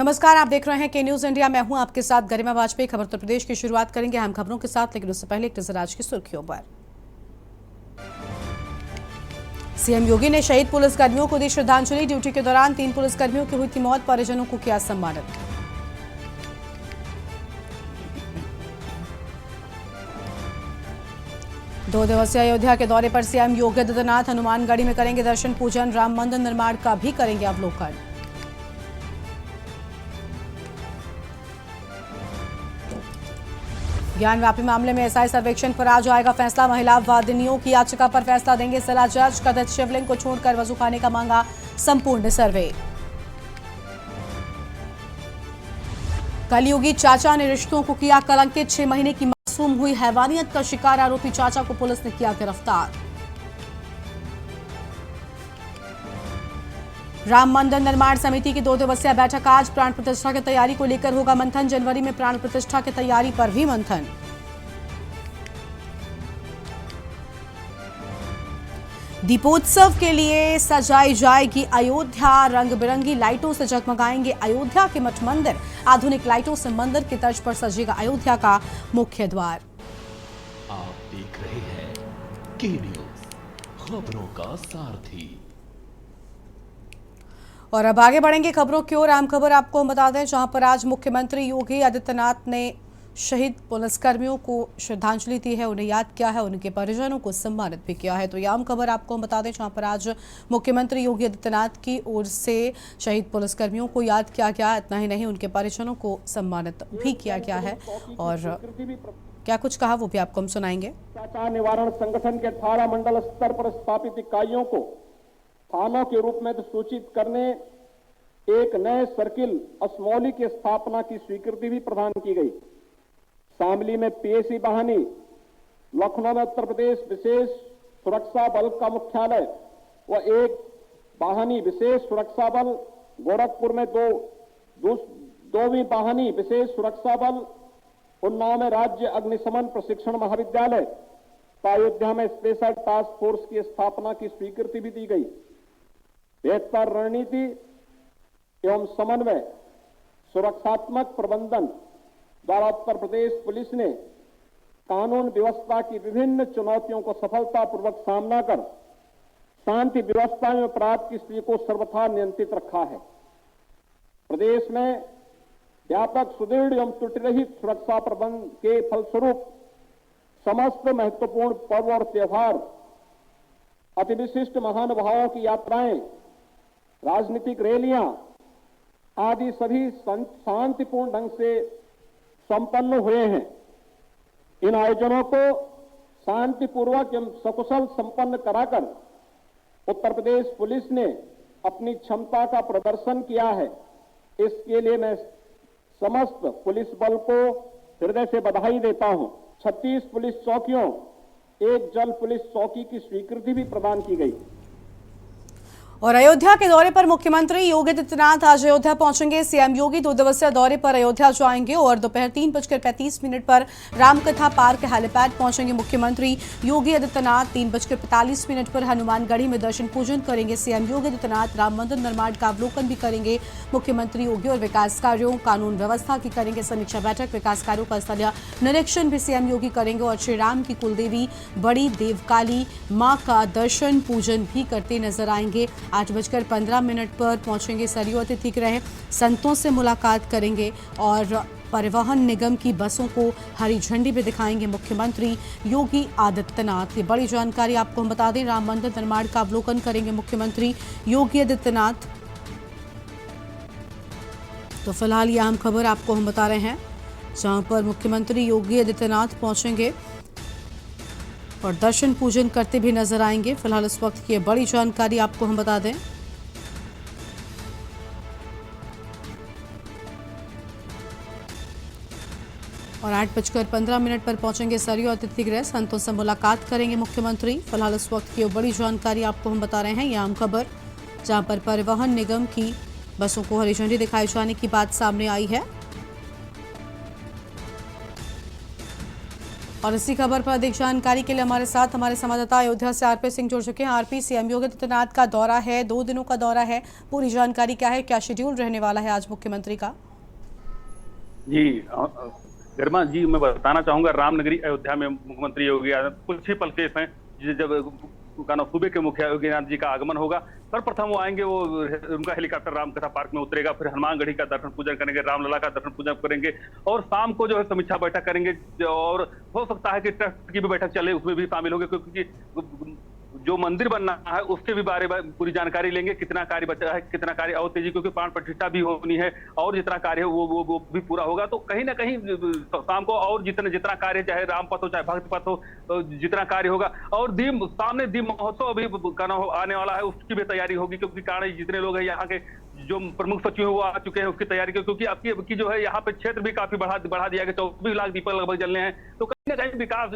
नमस्कार, आप देख रहे हैं के न्यूज इंडिया। मैं हूं आपके साथ गरिमा वाजपेयी। खबर उत्तर प्रदेश की शुरुआत करेंगे अहम खबरों के साथ, लेकिन उससे पहले एक नजर आज की सुर्खियों पर। सीएम योगी ने शहीद पुलिसकर्मियों को दी श्रद्धांजलि। ड्यूटी के दौरान 3 पुलिसकर्मियों की हुई थी मौत, परिजनों को किया सम्मानित। दो दिवसीय अयोध्या के दौरे पर सीएम योगी आदित्यनाथ हनुमानगढ़ी में करेंगे दर्शन पूजन। राम मंदिर निर्माण का भी करेंगे अवलोकन। ज्ञानव्यापी मामले में एसआई सर्वेक्षण पर आज आएगा फैसला। महिला वादिनियों की याचिका पर फैसला देंगे जिला जज। कथित शिवलिंग को छोड़कर वजूखाने का मांगा संपूर्ण सर्वे। कलयुगी चाचा ने रिश्तों को किया कलंकित। 6 महीने की मासूम हुई हैवानियत का शिकार आरोपी चाचा को पुलिस ने किया गिरफ्तार। राम मंदिर निर्माण समिति की 2 दिवसीय बैठक आज। प्राण प्रतिष्ठा की तैयारी को लेकर होगा मंथन। जनवरी में प्राण प्रतिष्ठा की तैयारी पर भी मंथन। दीपोत्सव के लिए सजाई जाएगी अयोध्या। रंग बिरंगी लाइटों से जगमगाएंगे अयोध्या के मठ मंदिर। आधुनिक लाइटों से मंदिर की तर्ज पर सजेगा अयोध्या का मुख्य द्वार। आप देख रहे हैं के न्यूज, खबरों का सारथी। और अब आगे बढ़ेंगे खबरों की ओर। अहम खबर आपको हम बता दें, जहां पर आज मुख्यमंत्री योगी आदित्यनाथ ने शहीद पुलिसकर्मियों को श्रद्धांजलि दी है, उन्हें याद किया है, उनके परिजनों को सम्मानित भी किया है। तो यह अहम खबर आपको हम बता दें, जहां पर आज मुख्यमंत्री योगी आदित्यनाथ की ओर से शहीद पुलिसकर्मियों को याद किया गया। इतना ही नहीं, उनके परिजनों को सम्मानित भी किया गया है। और क्या कुछ कहा वो भी आपको हम सुनाएंगे। भ्रष्टाचार निवारण संगठन के 18 मंडल स्तर पर स्थापित इकाइयों को थानों के रूप में सूचित करने एक नए सर्किल असमौली की स्थापना की स्वीकृति भी प्रदान की गई। शामली में पीएसी वाहिनी, लखनऊ में उत्तर प्रदेश विशेष सुरक्षा बल का मुख्यालय व एक वाहिनी विशेष सुरक्षा बल, गोरखपुर में दोवीं वाहिनी विशेष सुरक्षा बल, उन्नाव में राज्य अग्निशमन प्रशिक्षण महाविद्यालय, अयोध्या में स्पेशल टास्क फोर्स की स्थापना की स्वीकृति भी दी गई। बेहतर रणनीति एवं समन्वय सुरक्षात्मक प्रबंधन द्वारा उत्तर प्रदेश पुलिस ने कानून व्यवस्था की विभिन्न चुनौतियों को सफलतापूर्वक सामना कर शांति व्यवस्था में अपराध की स्थिति को सर्वथा नियंत्रित रखा है। प्रदेश में व्यापक सुदृढ़ एवं त्रुटिरहित सुरक्षा प्रबंध के फलस्वरूप समस्त महत्वपूर्ण पर्व और त्योहार, अतिविशिष्ट महानुभावों की यात्राएं, राजनीतिक रैलियां आदि सभी शांतिपूर्ण ढंग से संपन्न हुए हैं। इन आयोजनों को शांतिपूर्वक एवं सकुशल संपन्न कराकर उत्तर प्रदेश पुलिस ने अपनी क्षमता का प्रदर्शन किया है। इसके लिए मैं समस्त पुलिस बल को हृदय से बधाई देता हूं। 36 पुलिस चौकियों, एक जल पुलिस चौकी की स्वीकृति भी प्रदान की गई। और अयोध्या के दौरे पर मुख्यमंत्री योगी आदित्यनाथ आज अयोध्या पहुंचेंगे। सीएम योगी 2 दिवसीय दौरे पर अयोध्या जाएंगे और दोपहर 3:35 पर रामकथा पार्क हेलीपैड पहुंचेंगे। मुख्यमंत्री योगी आदित्यनाथ 3:45 पर हनुमानगढ़ी में दर्शन पूजन करेंगे। सीएम योगी आदित्यनाथ राम मंदिर निर्माण का अवलोकन भी करेंगे। मुख्यमंत्री योगी और विकास कार्यों, कानून व्यवस्था की करेंगे समीक्षा बैठक। विकास कार्यों का स्थलीय निरीक्षण भी सीएम योगी करेंगे और श्री राम की कुलदेवी बड़ी देवकाली मां का दर्शन पूजन भी करते नजर आएंगे। 8:15 पर पहुंचेंगे सरयू अतिथि गृह, संतों से मुलाकात करेंगे और परिवहन निगम की बसों को हरी झंडी भी दिखाएंगे मुख्यमंत्री योगी आदित्यनाथ। ये बड़ी जानकारी आपको हम बता दें। राम मंदिर निर्माण का अवलोकन करेंगे मुख्यमंत्री योगी आदित्यनाथ। तो फिलहाल ये अहम खबर आपको हम बता रहे हैं, जहां पर मुख्यमंत्री योगी आदित्यनाथ पहुंचेंगे और दर्शन पूजन करते भी नजर आएंगे। फिलहाल इस वक्त की बड़ी जानकारी आपको हम बता दें। और 8:15 पर पहुंचेंगे सरयू अतिथि गृह, संतों से मुलाकात करेंगे मुख्यमंत्री। फिलहाल इस वक्त की बड़ी जानकारी आपको हम बता रहे हैं, यह आम खबर, जहां पर परिवहन निगम की बसों को हरी झंडी दिखाई जाने की बात सामने आई है। और इसी खबर पर अधिक जानकारी के लिए हमारे साथ हमारे संवाददाता अयोध्या से आरपी सिंह जुड़ चुके हैं। आरपी, सीएम योगी आदित्यनाथ का दौरा है, 2 दिनों का दौरा है, पूरी जानकारी क्या है, क्या शेड्यूल रहने वाला है आज मुख्यमंत्री का? जी गरिमा जी, मैं बताना चाहूंगा, रामनगरी अयोध्या में मुख्यमंत्री योगी आदित्यनाथ कुछ ही पल के हैं जब सूबे के मुखिया योगीनाथ जी का आगमन होगा। सर्वप्रथम वो आएंगे, वो उनका हेलीकॉप्टर रामकथा पार्क में उतरेगा, फिर हनुमानगढ़ी का दर्शन पूजन करेंगे, रामलला का दर्शन पूजन करेंगे और शाम को जो है समीक्षा बैठक करेंगे। और हो सकता है कि ट्रस्ट की भी बैठक चले, उसमें भी शामिल होंगे, क्योंकि जो मंदिर बनना है उसके भी बारे में पूरी जानकारी लेंगे, कितना कार्य बचा है, कितना कार्य और तेजी, क्योंकि प्राण प्रतिष्ठा भी होनी है और जितना कार्य है वो भी पूरा होगा। तो कहीं ना कहीं शाम को और जितना कार्य, चाहे राम पथ हो चाहे भक्त पथ हो, जितना कार्य होगा। और सामने दीप महोत्सव अभी आने वाला है, उसकी भी तैयारी होगी, क्योंकि कारण जितने लोग हैं यहाँ के जो प्रमुख सचिव है वो आ चुके हैं उसकी तैयारी के, क्योंकि आपकी जो है यहाँ पे क्षेत्र भी काफी बढ़ा दिया गया, 24 लाख दीपक लगभग जलने हैं। तो कहीं ना कहीं विकास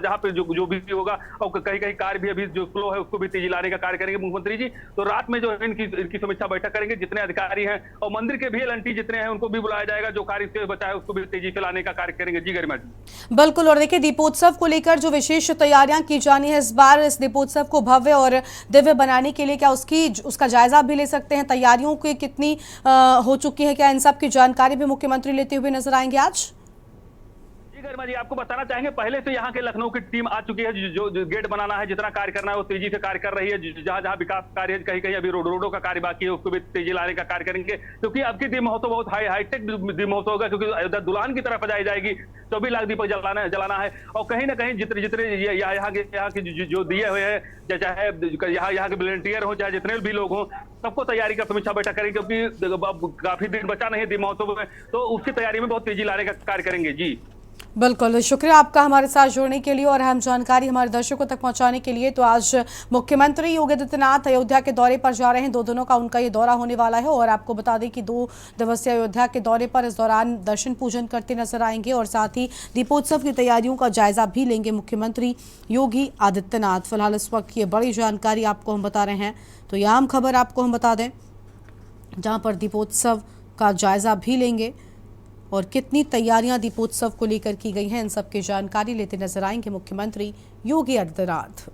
जहाँ पे जो भी होगा, और कहीं कार्य भी अभी जो फ्लो है उसको भी तेजी लाने का कार्य करेंगे मुख्यमंत्री जी। तो रात में जो है इनकी समीक्षा बैठक करेंगे, जितने अधिकारी हैं और मंदिर के भी एलएनटी जितने हैं उनको भी बुलाया जाएगा, जो कार्य से बचा है उसको भी तेजी से लाने का कार्य करेंगे। जी गरिमा जी बिल्कुल। और देखिए, दीपोत्सव को लेकर जो विशेष तैयारियां की जानी है इस बार, इस दीपोत्सव को भव्य और दिव्य बनाने के लिए क्या उसका जायजा भी ले सकते हैं? तैयारियों की कितनी हो चुकी है, क्या इन सब की जानकारी भी मुख्यमंत्री लेते हुए नजर आएंगे आज? गरिमा जी, आपको बताना चाहेंगे, पहले से यहाँ के लखनऊ की टीम आ चुकी है, जो गेट बनाना है, जितना कार्य करना है वो तेजी से कार्य कर रही है। जहाँ जहाँ विकास कार्य है, कहीं अभी रोडों का कार्य बाकी है, उसको भी तेजी लाने का कार्य करेंगे, क्योंकि अब की दीप महोत्सव बहुत हाईटेक दीप महोत्सव होगा, क्योंकि अयोध्या दुल्हन की तरफ सजाई जाएगी, 24 लाख दीपक जलाना है। और कहीं ना कहीं जितने यहाँ के जो दिए हुए हैं, चाहे यहाँ के वॉलंटियर हो, चाहे जितने भी लोग हों, सबको तैयारी का समीक्षा बैठक करेंगे, क्योंकि अब काफी दिन बचा नहीं है दीप महोत्सव में, तो उसकी तैयारी में बहुत तेजी लाने का कार्य करेंगे। जी बिल्कुल, शुक्रिया आपका हमारे साथ जुड़ने के लिए और अहम जानकारी हमारे दर्शकों तक पहुंचाने के लिए। तो आज मुख्यमंत्री योगी आदित्यनाथ अयोध्या के दौरे पर जा रहे हैं, 2 दिनों का उनका ये दौरा होने वाला है। और आपको बता दें कि 2 दिवसीय अयोध्या के दौरे पर इस दौरान दर्शन पूजन करते नजर आएंगे और साथ ही दीपोत्सव की तैयारियों का जायजा भी लेंगे मुख्यमंत्री योगी आदित्यनाथ। फिलहाल इस वक्त ये बड़ी जानकारी आपको हम बता रहे हैं। तो ये आम खबर आपको हम बता दें, जहाँ पर दीपोत्सव का जायजा भी लेंगे और कितनी तैयारियां दीपोत्सव को लेकर की गई हैं, इन सब की जानकारी लेते नजर आएंगे मुख्यमंत्री योगी आदित्यनाथ।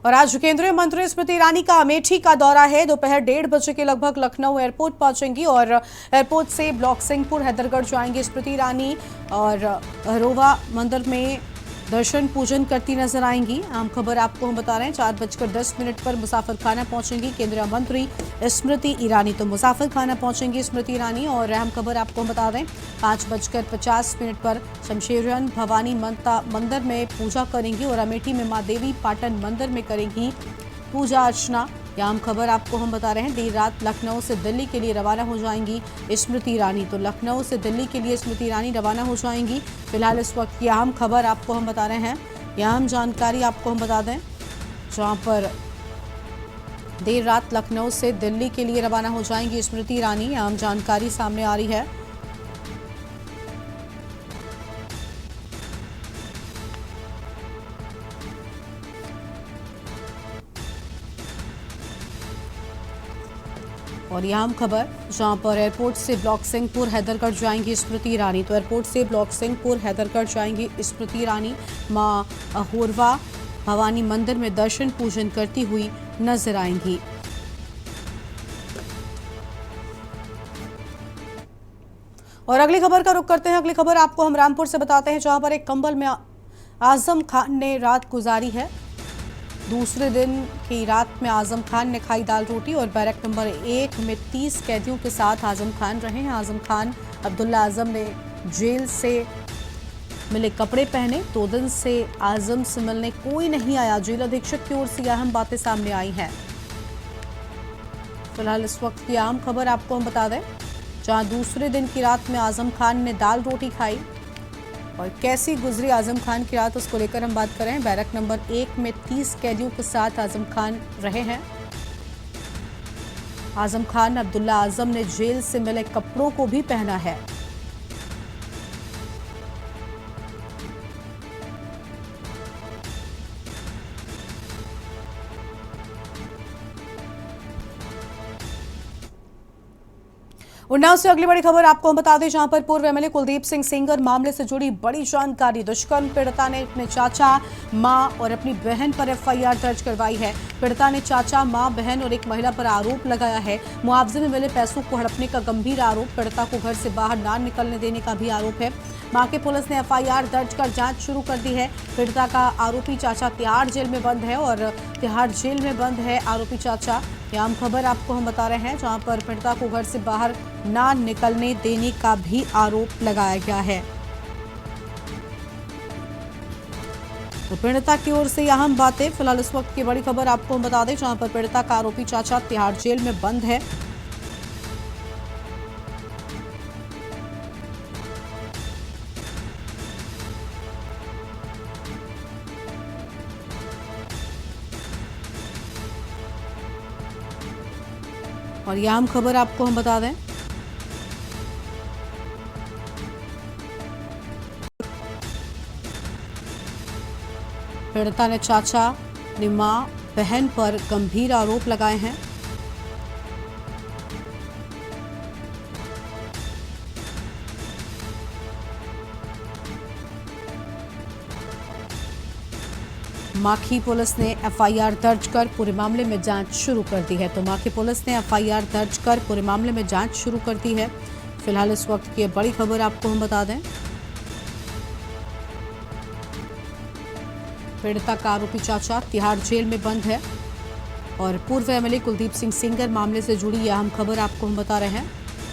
और आज केंद्रीय मंत्री स्मृति ईरानी का अमेठी का दौरा है। दोपहर 1:30 बजे के लगभग लखनऊ एयरपोर्ट पहुंचेंगी और एयरपोर्ट से ब्लॉक सिंहपुर हैदरगढ़ जाएंगे स्मृति ईरानी और रोवा मंदिर में दर्शन पूजन करती नजर आएंगी। आम खबर आपको हम बता रहे हैं, 4:10 पर मुसाफिर खाना पहुंचेंगी केंद्रीय मंत्री स्मृति ईरानी। तो मुसाफिर खाना पहुंचेंगी स्मृति ईरानी। और अहम खबर आपको हम बता दें, 5:50 पर शमशेरगंज भवानी मंदिर में पूजा करेंगी और अमेठी में मां देवी पाटन मंदिर में करेंगी पूजा अर्चना। यह आम खबर आपको हम बता रहे हैं। देर रात लखनऊ से दिल्ली के लिए रवाना हो जाएंगी स्मृति ईरानी। तो लखनऊ से दिल्ली के लिए स्मृति ईरानी रवाना हो जाएंगी। फिलहाल इस वक्त की अहम खबर आपको हम बता रहे हैं, यह अहम जानकारी आपको हम बता दें, जहां पर देर रात लखनऊ से दिल्ली के लिए रवाना हो जाएंगी स्मृति ईरानी। अहम जानकारी सामने आ रही है। और यह आम खबर, जहां पर एयरपोर्ट से ब्लॉक सिंहपुर हैदरगढ़ जाएंगी स्मृति ईरानी। तो एयरपोर्ट से ब्लॉक सिंहपुर हैदरगढ़ जाएंगी स्मृति ईरानी। मां अहोरवा भवानी मंदिर में दर्शन पूजन करती हुई नजर आएंगी। और अगली खबर का रुख करते हैं। अगली खबर आपको हम रामपुर से बताते हैं, जहां पर एक कंबल में आजम खान ने रात गुजारी है। दूसरे दिन की रात में आजम खान ने खाई दाल रोटी और बैरक नंबर 1 में 30 कैदियों के साथ आजम खान रहे हैं। आजम खान अब्दुल्ला आजम ने जेल से मिले कपड़े पहने। 2 दिन से आजम से मिलने कोई नहीं आया। जेल अधीक्षक की ओर से अहम बातें सामने आई हैं। फिलहाल इस वक्त की आम खबर आपको हम बता दें, जहां दूसरे दिन की रात में आजम खान ने दाल रोटी खाई और कैसी गुजरी आजम खान की रात, उसको लेकर हम बात करें। बैरक नंबर 1 में 30 कैदियों के साथ आजम खान रहे हैं। आजम खान अब्दुल्ला आजम ने जेल से मिले कपड़ों को भी पहना है। उन्नाव से अगली बड़ी खबर आपको हम बता दें, जहां पर पूर्व एमएलए कुलदीप सिंह सेंगर मामले से जुड़ी बड़ी जानकारी। दुष्कर्म पीड़िता ने अपने चाचा, मां और अपनी बहन पर एफआईआर दर्ज करवाई है। पीड़िता ने चाचा, मां, बहन और एक महिला पर आरोप लगाया है। मुआवजे में मिले पैसों को हड़पने का गंभीर आरोप। पीड़िता को घर से बाहर ना निकलने देने का भी आरोप है। माके पुलिस ने एफआईआर दर्ज कर जांच शुरू कर दी है। पीड़िता का आरोपी चाचा तिहाड़ जेल में बंद है और तिहाड़ जेल में बंद है आरोपी चाचा। यह आम खबर आपको हम बता रहे हैं, जहां पर पीड़िता को घर से बाहर ना निकलने देने का भी आरोप लगाया गया है। तो पीड़िता की ओर से अहम बातें। फिलहाल इस वक्त की बड़ी खबर आपको हम बता दें, जहां पर पीड़िता का आरोपी चाचा तिहाड़ जेल में बंद है। और यह आम खबर आपको हम बता दें, पीड़िता ने चाचा, अपनी मां, बहन पर गंभीर आरोप लगाए हैं। माखी पुलिस ने एफआईआर दर्ज कर पूरे मामले में जांच शुरू कर दी है। तो माखी पुलिस ने एफआईआर दर्ज कर पूरे मामले में जांच शुरू कर दी है। फिलहाल इस वक्त की बड़ी खबर आपको हम बता दें, पीड़िता का आरोपी चाचा तिहाड़ जेल में बंद है और पूर्व एमएलए कुलदीप सिंह सेंगर मामले से जुड़ी यह अहम खबर आपको हम बता रहे हैं।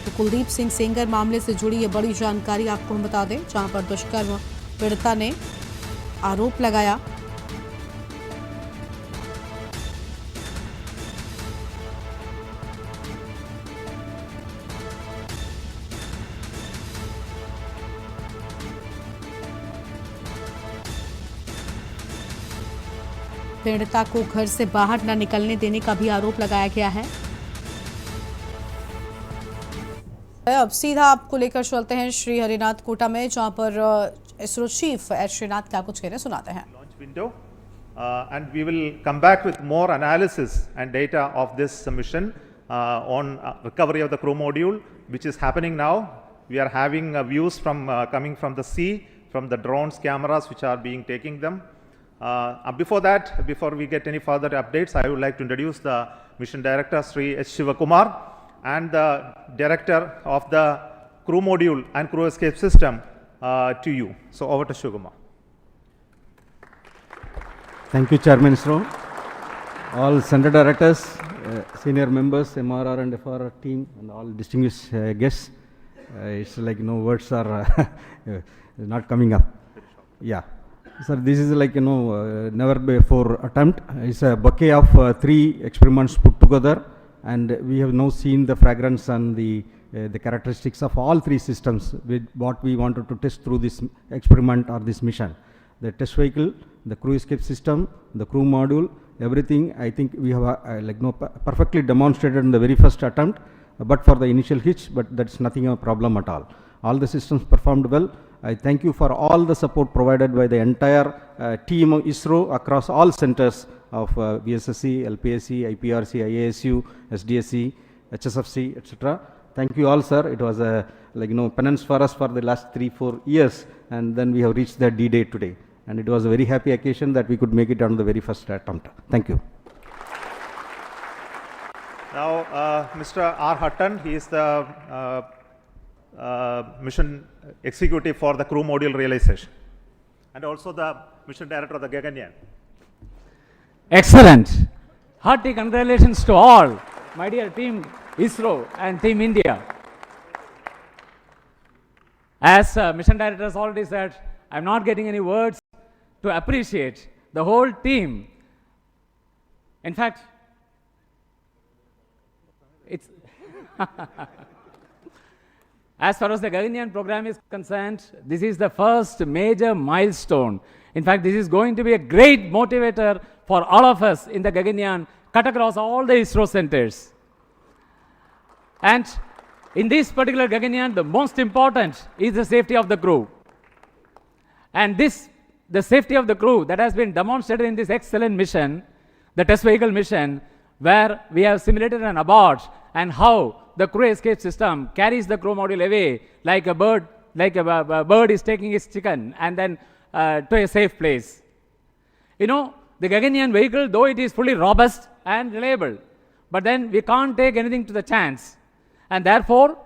तो कुलदीप सिंह सेंगर मामले से जुड़ी यह बड़ी जानकारी आपको हम बता दें, जहां पर दुष्कर्म पीड़िता ने आरोप लगाया। पीड़िता को घर से बाहर न निकलने देने का भी आरोप लगाया गया है। अब सीधा आपको लेकर चलते हैं श्री हरिनाथ कोटा में, जहां पर इसरो चीफ एस श्रीनाथ क्या कुछ कहने सुनाते हैं। Launch window, and we will come back with more analysis and data of this mission on recovery of the crew module, which is happening now. We are having views from coming from the sea, from the drones, cameras which are being taking them. Before that, before we get any further updates, I would like to introduce the mission director, Sri H. Shivakumar, and the director of the crew module and crew escape system to you. So over to Shivakumar. Thank you, Chairman ISRO. All center directors, senior members, MRR and FRR team, and all distinguished guests. It's like words are not coming up. Yeah. Sir, this is like never before attempt. It's a bouquet of 3 experiments put together, and we have now seen the fragrance and the characteristics of all 3 systems with what we wanted to test through this experiment or this mission. The test vehicle, the crew escape system, the crew module, everything I think we have perfectly demonstrated in the very first attempt, but for the initial hitch, but that's nothing a problem at all. All the systems performed well. I thank you for all the support provided by the entire team of ISRO across all centers of VSSC, LPSC, IPRC, IASU, SDSC, HSFC, etc. Thank you all, sir. It was a penance for us for the last 3-4 years, and then we have reached the D-Day today. And it was a very happy occasion that we could make it on the very first attempt. Thank you. Now, Mr. R. Hutton, he is the mission executive for the crew module realization, and also the mission director of the Gaganyaan. Excellent. Hearty congratulations to all, my dear team ISRO and team India. As mission director has already said, I'm not getting any words to appreciate the whole team. In fact, it's as far as the Gaganyaan program is concerned, this is the first major milestone. In fact, this is going to be a great motivator for all of us in the Gaganyaan, cut across all the ISRO centers. And in this particular Gaganyaan, the most important is the safety of the crew. And the safety of the crew that has been demonstrated in this excellent mission, the test vehicle mission, where we have simulated an abort and how the crew escape system carries the crew module away like a bird, bird is taking its chicken and then to a safe place. You know, the Gaganyaan vehicle, though it is fully robust and reliable, but then we can't take anything to the chance. And therefore,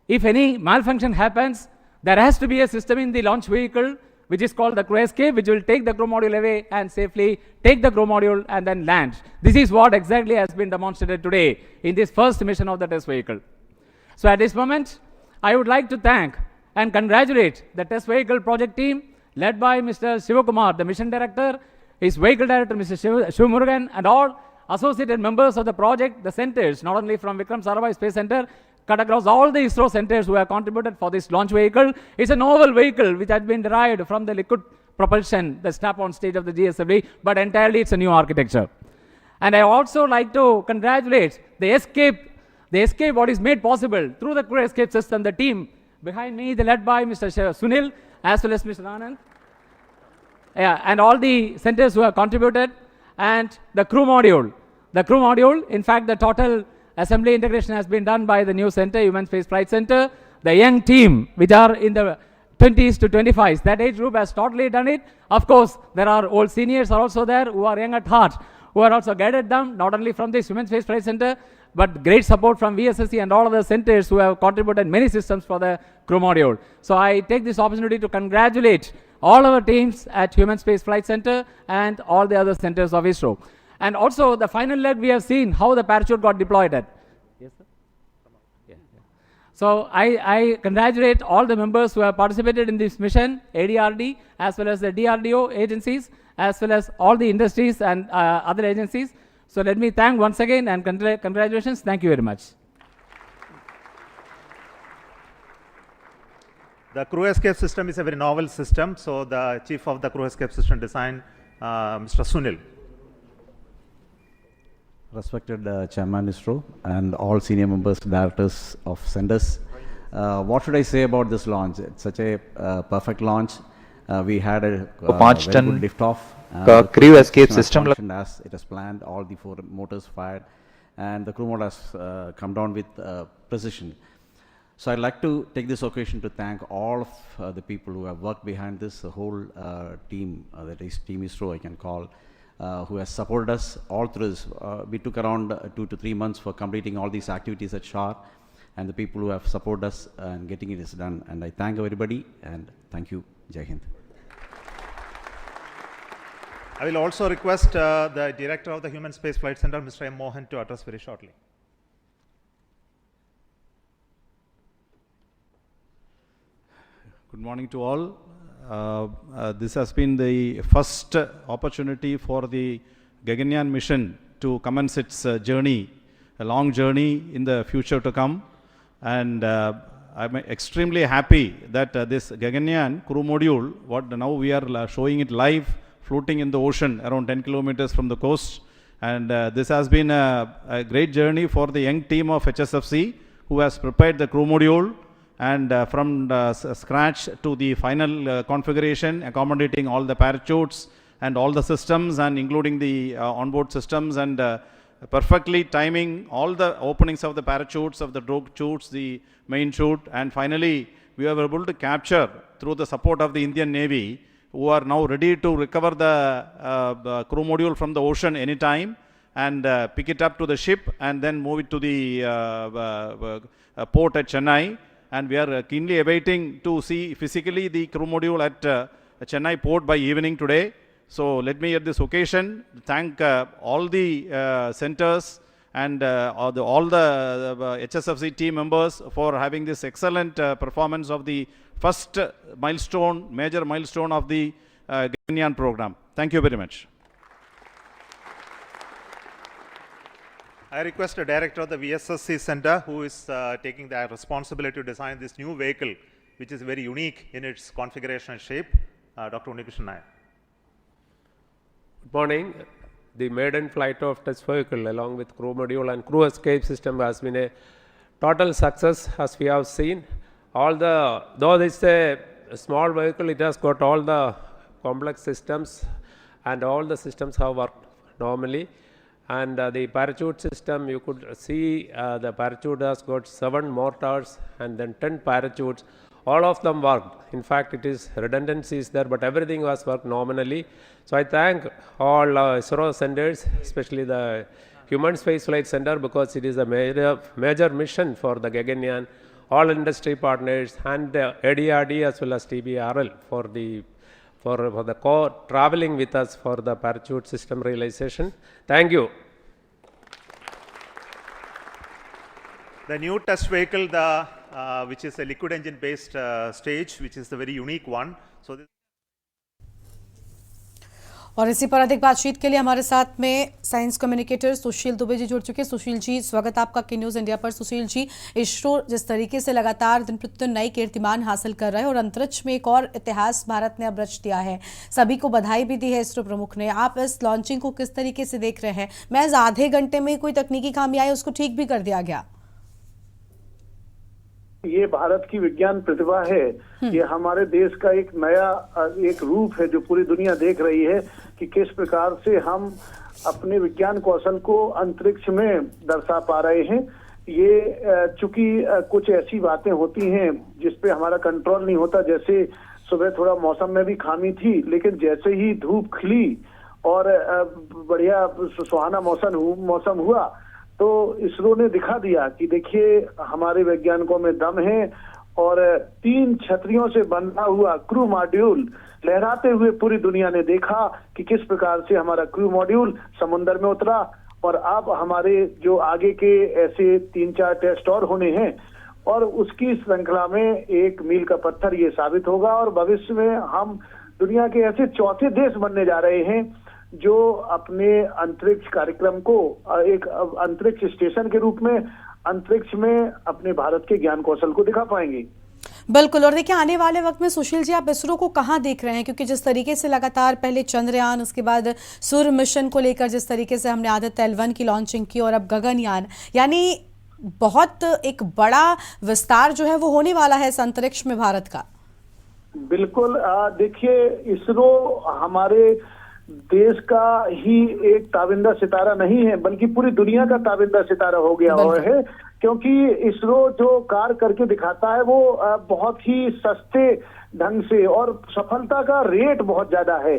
if any malfunction happens, there has to be a system in the launch vehicle which is called the crew escape, which will take the crew module away and safely take the crew module and then land. This is what exactly has been demonstrated today in this first mission of the test vehicle. So at this moment, I would like to thank and congratulate the test vehicle project team led by Mr. Shivakumar, the mission director, his vehicle director, Mr. Shivamurugan, and all associated members of the project, the centers, not only from Vikram Sarabhai Space Center, cut across all the ISRO centers who have contributed for this launch vehicle. It's a novel vehicle which has been derived from the liquid propulsion, the strap-on stage of the GSLV, but entirely it's a new architecture. And I also like to congratulate the escape what is made possible through the crew escape system, the team behind me, led by Mr. Sunil, as well as Mr. Anand, and all the centers who have contributed, and the crew module. The crew module, in fact, the total assembly integration has been done by the new center, Human Space Flight Center. The young team, which are in the 20s to 25s, that age group has totally done it. Of course, there are old seniors are also there who are young at heart, who are also guided them, not only from this Human Space Flight Center, but great support from VSSC and all other centers who have contributed many systems for the crew module. So I take this opportunity to congratulate all our teams at Human Space Flight Center and all the other centers of ISRO. And also the final leg, we have seen how the parachute got deployed at. Yes, sir? Yeah. So I congratulate all the members who have participated in this mission, ADRD, as well as the DRDO agencies, as well as all the industries and other agencies. So let me thank once again and congratulations. Thank you very much. The crew escape system is a very novel system. So the chief of the crew escape system design, Mr. Sunil. Respected Chairman ISRO and all senior members, directors of centers. What should I say about this launch? It's such a perfect launch. We had a very good lift-off. crew escape system as it was planned, all the 4 motors fired, and the crew mode has come down with precision. So I'd like to take this occasion to thank all of the people who have worked behind this, the whole team, that is Team ISRO I can call, who has supported us all through this. We took around 2 to 3 months for completing all these activities at SHAR, and the people who have supported us and getting it done. And I thank everybody, and thank you. Jai Hind. I will also request the director of the Human Space Flight Center, Mr. M. Mohan, to address very shortly. Good morning to all. This has been the first opportunity for the Gaganyaan mission to commence its journey, a long journey in the future to come. And I'm extremely happy that this Gaganyaan crew module, what now we are showing it live, floating in the ocean around 10 kilometers from the coast. And this has been a great journey for the young team of HSFC, who has prepared the crew module, and from scratch to the final configuration, accommodating all the parachutes and all the systems, and including the onboard systems, and perfectly timing all the openings of the parachutes, of the drogue chutes, the main chute, and finally we were able to capture, through the support of the Indian Navy, who are now ready to recover the crew module from the ocean anytime, and pick it up to the ship and then move it to the port at Chennai. And we are keenly awaiting to see physically the crew module at Chennai port by evening today. So let me at this occasion thank all the centers and all the HSFC team members for having this excellent performance of the first milestone, major milestone of the Gaganyaan program. Thank you very much. I request the director of the VSSC Center, who is taking the responsibility to design this new vehicle, which is very unique in its configuration and shape, Dr. Unnikrishnan Nair. Good morning. The maiden flight of test vehicle along with crew module and crew escape system has been a total success, as we have seen. Though this is a small vehicle, it has got all the complex systems, and all the systems have worked normally. And the parachute system, you could see the parachute has got 7 mortars and then 10 parachutes. All of them worked. In fact, it is redundancies there, but everything was worked nominally. So I thank all ISRO centers, especially the Human Space Flight Center, because it is a major mission for the Gaganyaan, all industry partners and ADRD as well as TBRL for the traveling with us for the parachute system realization. Thank you. The new test vehicle, which is a liquid engine based stage, which is the very unique one. So और इसी पर अधिक बातचीत के लिए हमारे साथ में साइंस कम्युनिकेटर सुशील दुबे जी जुड़ चुके हैं। सुशील जी, स्वागत आपका के न्यूज़ इंडिया पर। सुशील जी, इसरो जिस तरीके से लगातार दिन प्रतिदिन नई कीर्तिमान हासिल कर रहा है और अंतरिक्ष में एक और इतिहास भारत ने अब रच दिया है, सभी को बधाई भी दी है इसरो प्रमुख ने। आप इस लॉन्चिंग को किस तरीके से देख रहे हैं? महज आधे घंटे में कोई तकनीकी खामी आई, उसको ठीक भी कर दिया गया। ये भारत की विज्ञान प्रतिभा है, ये हमारे देश का एक नया एक रूप है जो पूरी दुनिया देख रही है कि किस प्रकार से हम अपने विज्ञान कौशल को अंतरिक्ष में दर्शा पा रहे हैं। ये चूंकि कुछ ऐसी बातें होती हैं जिस पे हमारा कंट्रोल नहीं होता, जैसे सुबह थोड़ा मौसम में भी खामी थी, लेकिन जैसे ही धूप खिली और बढ़िया सुहाना मौसम हुआ तो इसरो ने दिखा दिया कि देखिए हमारे वैज्ञानिकों में दम है। और 3 छतरियों से बंधा हुआ क्रू मॉड्यूल लहराते हुए पूरी दुनिया ने देखा कि किस प्रकार से हमारा क्रू मॉड्यूल समुद्र में उतरा। और अब हमारे जो आगे के ऐसे 3-4 टेस्ट और होने हैं और उसकी श्रृंखला में एक मील का पत्थर ये साबित होगा। और भविष्य में हम दुनिया के ऐसे चौथे देश बनने जा रहे हैं जो अपने अंतरिक्ष कार्यक्रम को एक अंतरिक्ष स्टेशन के रूप में अंतरिक्ष में अपने भारत के ज्ञान कौशल को दिखा पाएंगे। बिल्कुल। और देखिए, आने वाले वक्त में सुशील जी, आप इसरो को कहाँ देख रहे हैं? क्योंकि जिस तरीके से लगातार पहले चंद्रयान, उसके बाद सूर्य मिशन को लेकर जिस तरीके से हमने आदित्य L1 की लॉन्चिंग की और अब गगनयान, यानी बहुत एक बड़ा विस्तार जो है वो होने वाला है इस अंतरिक्ष में भारत का। बिल्कुल। देखिए, इसरो हमारे देश का ही एक ताबिंदा सितारा नहीं है, बल्कि पूरी दुनिया का ताबिंदा सितारा हो गया हुआ है, क्योंकि इसरो जो कार्य करके दिखाता है वो बहुत ही सस्ते ढंग से, और सफलता का रेट बहुत ज्यादा है।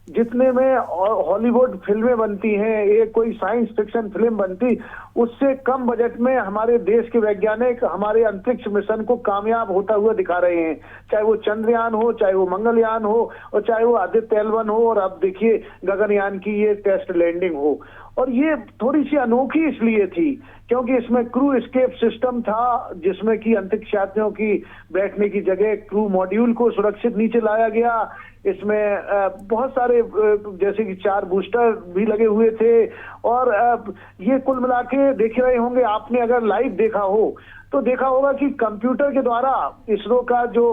जितने में हॉलीवुड फिल्में बनती हैं, ये कोई साइंस फिक्शन फिल्म बनती, उससे कम बजट में हमारे देश के वैज्ञानिक हमारे अंतरिक्ष मिशन को कामयाब होता हुआ दिखा रहे हैं। चाहे वो चंद्रयान हो, चाहे वो मंगलयान हो, और चाहे वो आदित्य L1 हो, और अब देखिए गगनयान की ये टेस्ट लैंडिंग हो। और ये थोड़ी सी अनोखी इसलिए थी क्योंकि इसमें क्रू एस्केप सिस्टम था, जिसमें कि अंतरिक्ष यात्रियों की बैठने की जगह क्रू मॉड्यूल को सुरक्षित नीचे लाया गया। इसमें बहुत सारे जैसे कि 4 बूस्टर भी लगे हुए थे। और ये कुल मिला के देख रहे होंगे आपने, अगर लाइव देखा हो तो देखा होगा कि कंप्यूटर के द्वारा इसरो का जो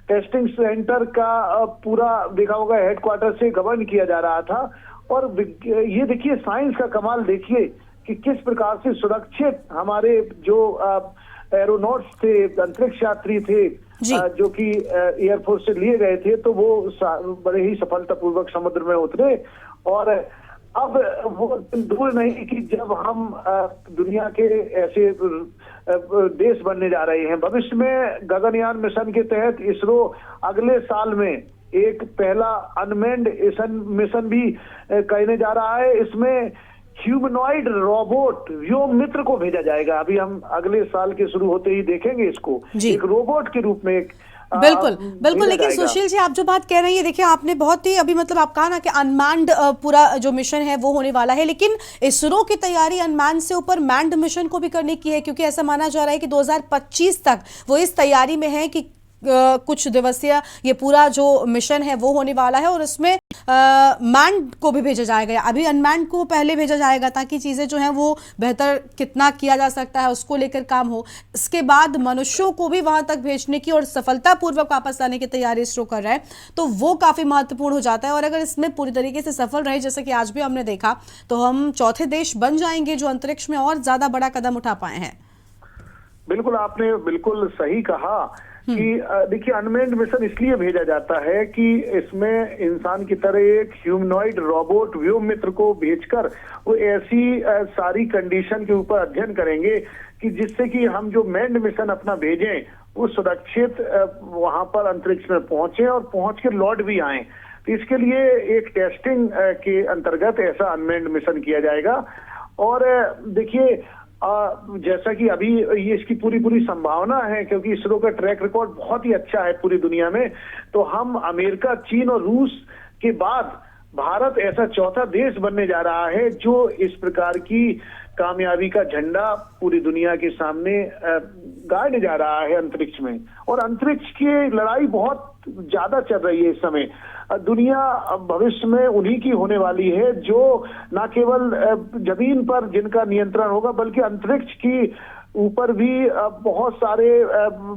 टेस्टिंग सेंटर का पूरा देखा होगा हेडक्वार्टर से गवर्न किया जा रहा था। और ये देखिए साइंस का कमाल देखिए कि किस प्रकार से सुरक्षित हमारे जो एरोनॉट्स थे, अंतरिक्ष यात्री थे, जो कि एयरफोर्स से लिए गए थे, तो वो बड़े ही सफलतापूर्वक समुद्र में उतरे। और अब वो दूर नहीं कि जब हम दुनिया के ऐसे देश बनने जा रहे हैं। भविष्य में गगनयान मिशन के तहत इसरो अगले साल में एक पहला अनमैन्ड मिशन भी करने जा रहा है। इसमें ह्यूमनॉइड रोबोट व्योम मित्र को भेजा जाएगा। अभी हम अगले साल के शुरू होते ही देखेंगे इसको एक रोबोट के रूप में बिल्कुल। लेकिन सुशील जी, आप जो बात कह रही है, देखिए आपने बहुत ही अभी मतलब आप कहा ना कि अनमैन्ड पूरा जो मिशन है वो होने वाला है, लेकिन इसरो की तैयारी अनमैन्ड से ऊपर मैन्ड मिशन को भी करने की है, क्योंकि ऐसा माना जा रहा है कि 2025 तक वो इस तैयारी में है कि कुछ दिवसीय ये पूरा जो मिशन है वो होने वाला है और इसमें मैन्ड को भी भेजा जाएगा। अभी अनमैन्ड को पहले भेजा जाएगा ताकि चीज़ें जो हैं वो बेहतर कितना किया जा सकता है उसको लेकर काम हो। इसके बाद मनुष्यों को भी वहां तक भेजने की और सफलतापूर्वक वापस लाने की तैयारी इसरो कर रहा है, तो वो काफ़ी महत्वपूर्ण हो जाता है। और अगर इसमें पूरी तरीके से सफल रहे, जैसे कि आज भी हमने देखा, तो हम चौथे देश बन जाएंगे जो अंतरिक्ष में और ज़्यादा बड़ा कदम उठा पाए हैं। बिल्कुल, आपने बिल्कुल सही कहा कि देखिए अनमैन्ड मिशन इसलिए भेजा जाता है कि इसमें इंसान की तरह एक ह्यूमनॉइड रोबोट व्योम मित्र को भेजकर वो ऐसी सारी कंडीशन के ऊपर अध्ययन करेंगे कि जिससे कि हम जो मैन्ड मिशन अपना भेजें वो सुरक्षित वहां पर अंतरिक्ष में पहुंचे और पहुंच के लौट भी आए। तो इसके लिए एक टेस्टिंग के अंतर्गत ऐसा अनमैन्ड मिशन किया जाएगा। और देखिए जैसा कि अभी ये इसकी पूरी संभावना है, क्योंकि इसरो का ट्रैक रिकॉर्ड बहुत ही अच्छा है पूरी दुनिया में, तो हम अमेरिका, चीन और रूस के बाद भारत ऐसा चौथा देश बनने जा रहा है जो इस प्रकार की कामयाबी का झंडा पूरी दुनिया के सामने गाड़ने जा रहा है अंतरिक्ष में। और अंतरिक्ष की लड़ाई बहुत ज्यादा चल रही है इस समय। दुनिया भविष्य में उन्हीं की होने वाली है जो न केवल जमीन पर जिनका नियंत्रण होगा, बल्कि अंतरिक्ष की ऊपर भी बहुत सारे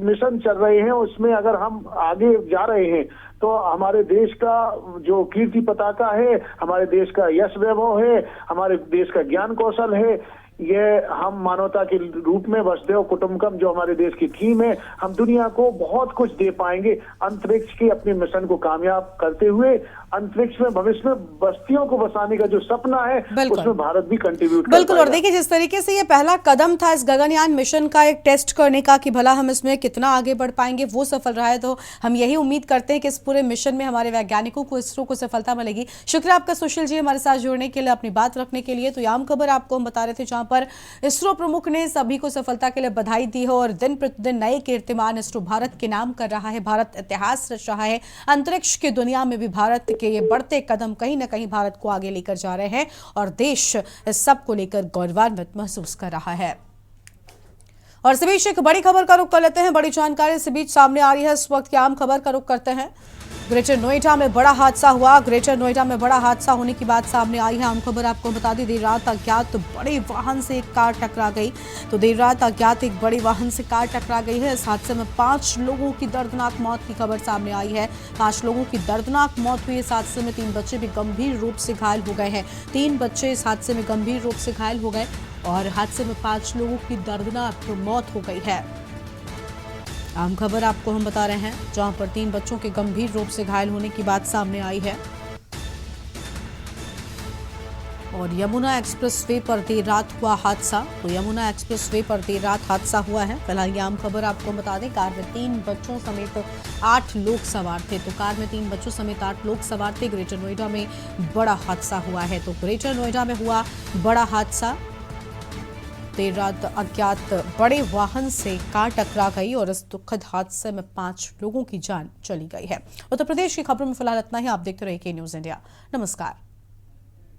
मिशन चल रहे हैं। उसमें अगर हम आगे जा रहे हैं तो हमारे देश का जो कीर्ति पताका है, हमारे देश का यश वैभव है, हमारे देश का ज्ञान कौशल है, ये हम मानवता के रूप में वसुधैव कुटुंबकम जो हमारे देश की थीम है, हम दुनिया को बहुत कुछ दे पाएंगे अंतरिक्ष के अपने मिशन को कामयाब करते हुए। अंतरिक्ष में भविष्य में बस्तियों को बसाने का जो सपना है उसमें भारत भी कंट्रीब्यूट बिल्कुल। और देखिए जिस तरीके से ये पहला कदम था इस गगनयान मिशन का एक टेस्ट करने का कि भला हम इसमें कितना आगे बढ़ पाएंगे, वो सफल रहा है। तो हम यही उम्मीद करते हैं कि इस पूरे मिशन में हमारे वैज्ञानिकों को, इसरो को सफलता मिलेगी। शुक्रिया आपका सुशील जी हमारे साथ जुड़ने के लिए, अपनी बात रखने के लिए। तो ये आम खबर आपको हम बता रहे थे जहां पर इसरो प्रमुख ने सभी को सफलता के लिए बधाई दी है और दिन प्रतिदिन नए कीर्तिमान इसरो भारत के नाम कर रहा है, भारत इतिहास रच रहा है। अंतरिक्ष की दुनिया में भी भारत के ये बढ़ते कदम कहीं ना कहीं भारत को आगे लेकर जा रहे हैं और देश इस सब को लेकर गौरवान्वित महसूस कर रहा है। और इस बीच एक बड़ी खबर का रुख कर लेते हैं। बड़ी जानकारी इस बीच सामने आ रही है। इस वक्त की आम खबर का रुख करते हैं। ग्रेटर नोएडा में बड़ा हादसा हुआ। ग्रेटर नोएडा में बड़ा हादसा होने की बात सामने आई है। आम खबर आपको बता दी, देर रात अज्ञात बड़े वाहन से एक कार टकरा गई। तो देर रात अज्ञात एक बड़े वाहन से कार टकरा गई है। इस हादसे में 5 लोगों की दर्दनाक मौत की खबर सामने आई है। 5 लोगों की दर्दनाक मौत हुई। इस हादसे में 3 बच्चे भी गंभीर रूप से घायल हो गए हैं। 3 बच्चे इस हादसे में गंभीर रूप से घायल हो गए और हादसे में 5 लोगों की दर्दनाक मौत हो गई है। आम खबर आपको हम बता रहे हैं जहां पर 3 बच्चों के गंभीर रूप से घायल होने की बात सामने आई है। और यमुना एक्सप्रेसवे पर देर रात हुआ हादसा। तो यमुना एक्सप्रेसवे पर देर रात हादसा हुआ है। फिलहाल ये आम खबर आपको बता दें, कार में 3 बच्चों समेत 8 लोग सवार थे। तो कार में 3 बच्चों समेत 8 लोग सवार थे। ग्रेटर नोएडा में बड़ा हादसा हुआ है। तो ग्रेटर नोएडा में हुआ बड़ा हादसा। देर रात अज्ञात बड़े वाहन से कार टकरा गई और इस दुखद हादसे में 5 लोगों की जान चली गई है। उत्तर प्रदेश की खबरों में फिलहाल इतना ही। आप देखते रहिए के न्यूज़ इंडिया। नमस्कार।